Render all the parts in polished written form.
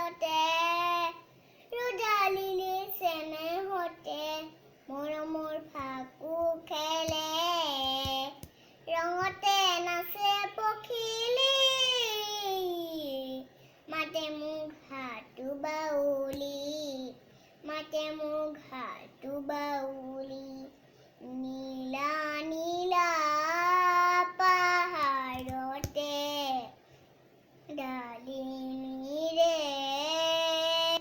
ছালতে ৰুদালিলে চেনেহতে মৰমৰ ফাকু খেলে ৰঙতে নাচে পখিলি মাতে মোক হাতু বাউলি মাতে মোক হাতু বাউলি নীলা নীলা পাহাৰতে ডালিমিৰে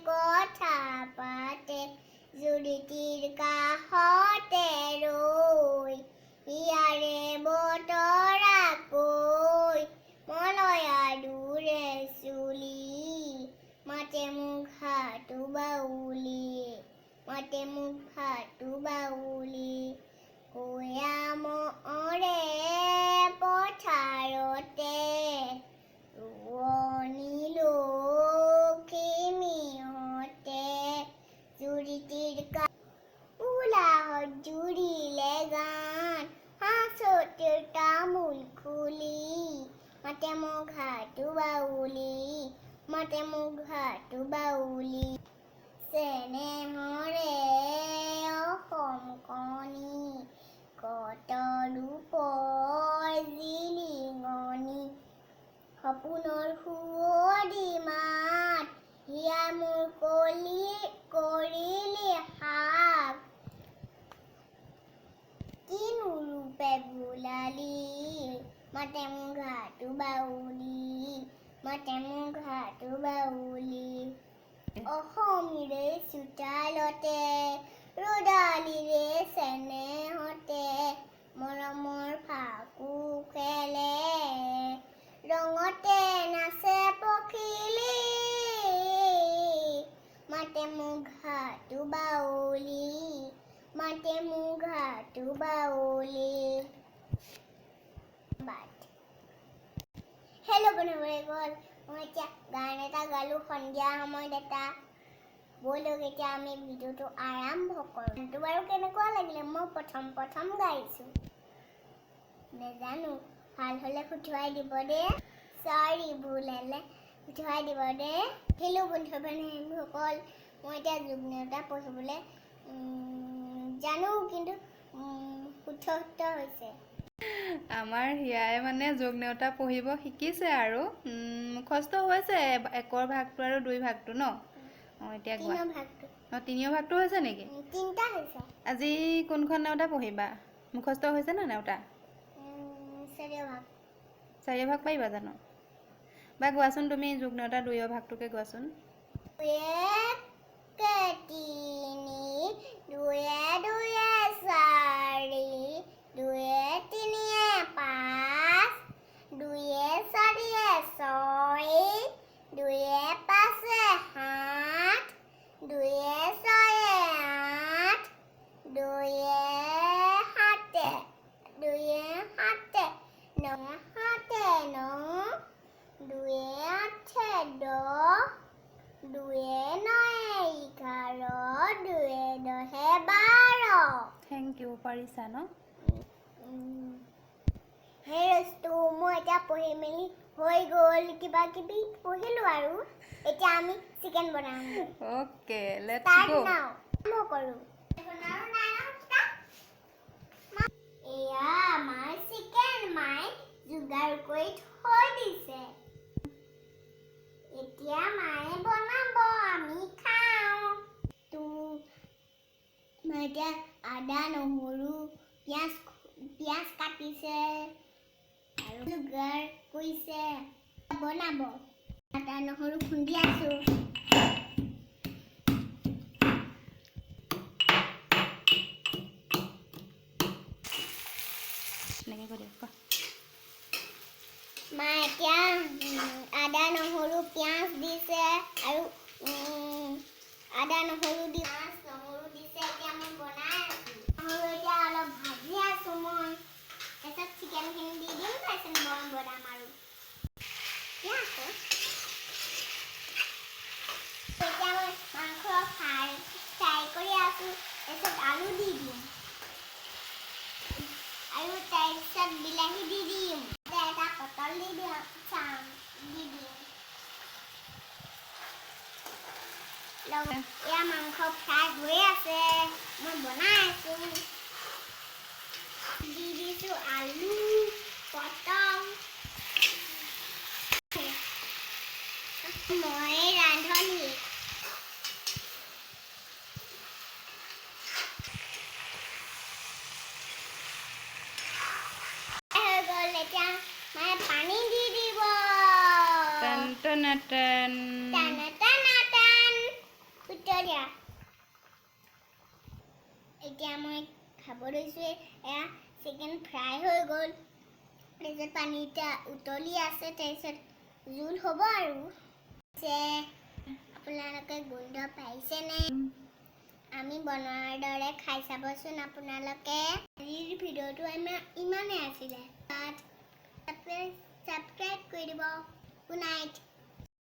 কথা পাতে জুৰিটিৰ কাষতে ৰৈ ইয়াৰে বতৰাকৈ মলয়া দূৰে চুলি মাতে মোক হাতু বাউলি মাতে মোক হাতু বাউলি কয়ামৰে পথাৰতে ৰোৱনী লখিমীহঁতে জুৰিটিৰ উলাহত জুৰিলে গান হাঁচতিৰ তামোল খুলি মাতে মোক হাতু বাউলি মাতে মোক হাতু বাউলি চেনেহৰে অসমকণি কত ৰূপৰ জিলিঙনি সপোনৰ সুৱদি মাত হিয়া মোৰ কৰিলি হাক কিনো ৰূপে বোলালি মাতে মোক হাতু বাউলি মাতে মোক হাতু বাউলি অসমীৰে চোতালতে ৰুদালিৰে চেনেহতে মৰমৰ ফাকু খেলে ৰঙতে নাচে পখিলি মাতে মোক হাতু বাউলি মাতে মোক হাতু বাউলি হেল্ল' বন্ধুসকল মই এতিয়া গান এটা গালোঁ সন্ধিয়া সময়ত এটা ব'লক এতিয়া আমি ভিডিঅ'টো আৰম্ভ কৰোঁ গানটো বাৰু কেনেকুৱা লাগিলে মই প্ৰথম গাইছোঁ নেজানো ভাল হ'লে শুধুৱাই দিব দে সৰি ভুল হ'লে শুধুৱাই দিব দে হেল্ল' বন্ধুসকল মই এতিয়া যুগ্নতা পঢ়িবলৈ জানো কিন্তু শুদ্ধ হৈছে আমাৰ হিয়াই মানে যোগ নেওতা পঢ়িব শিকিছে আৰু মুখস্থ হৈছে একৰ ভাগটো আৰু দুই ভাগটো ন এতিয়া তিনিও ভাগটো হৈছে নেকি তিনিটা হৈছে আজি কোনখন নেওতা পঢ়িবা মুখস্থ হৈছে না নেওতা চাৰিও ভাগ পাৰিবা জানো বা গোৱাচোন তুমি যোগ নেওতা দুইও ভাগটোকে গোৱাচোন দুয়ে চাৰি দুয়ে তিনিয়ে পাঁচ দুয়ে চাৰিয়ে ছয় দুয়ে পাঁচে সাত দুয়ে ছয়ে আঠ দুয়ে সাতে ন দুয়ে আঠে 10 দুয়ে নয়ে 11 দুয়ে দহে 12 থেংক ইউ পাৰিছা ন সেই ৰস্তু মই এতিয়া পঢ়ি মেলি হৈ গ'ল কিবা কিবি পঢ়িলোঁ আৰু এতিয়া আমি চিকেন বনাম অ'কে লেটছ গো আৰম্ভ কৰোঁ এয়া আমাৰ চিকেন মায়ে যোগাৰ কৰি থৈ দিছে এতিয়া মায়ে বনাব আমি খাওঁ এতিয়া আদা নহৰু পিঁয়াজ কাটিছে আৰু যোগাৰ কৰিছে বনাব আদা নহৰু খুন্দি আছোঁ মা এতিয়া আদা নহৰু পিঁয়াজ দিছে আৰু আদা নহৰু দিছে এতিয়া মই বনাই আছোঁ নহৰু এতিয়া অলপ ভাজি আছোঁ মই তাৰপিছত চিকেনখিনি দি দিম তাৰপিছত মই বনাম আৰু এতিয়া মই মাংস ফ্ৰাই কৰি আছোঁ তাৰপিছত আলু দি দিম আৰু তাৰপিছত বিলাহী দি দিম এটা পটল দি দিম এয়া মাংস ফ্ৰাই হৈ আছে মই বনাই আছো দি দিছো আলু পটল মই ৰান্ধনি হৈ গ'ল এতিয়া মায়ে পানী দি দিব টন টন টন টানা টানা টান উতলিয়া এতিয়া মই খাব লৈছোঁ এয়া চিকেন ফ্ৰাই হৈ গ'ল তাৰপিছত পানীটা উতলি আছে তাৰপিছত জোল হ'ব আৰু আপোনালোকে গোন্ধ পাইছেনে আমি বনোৱাৰ দৰে খাই চাবচোন আপোনালোকে আজিৰ ভিডিঅ'টো ইমানেই আছিলে ছাবস্ক্ৰাইব কৰি দিব গুড নাইট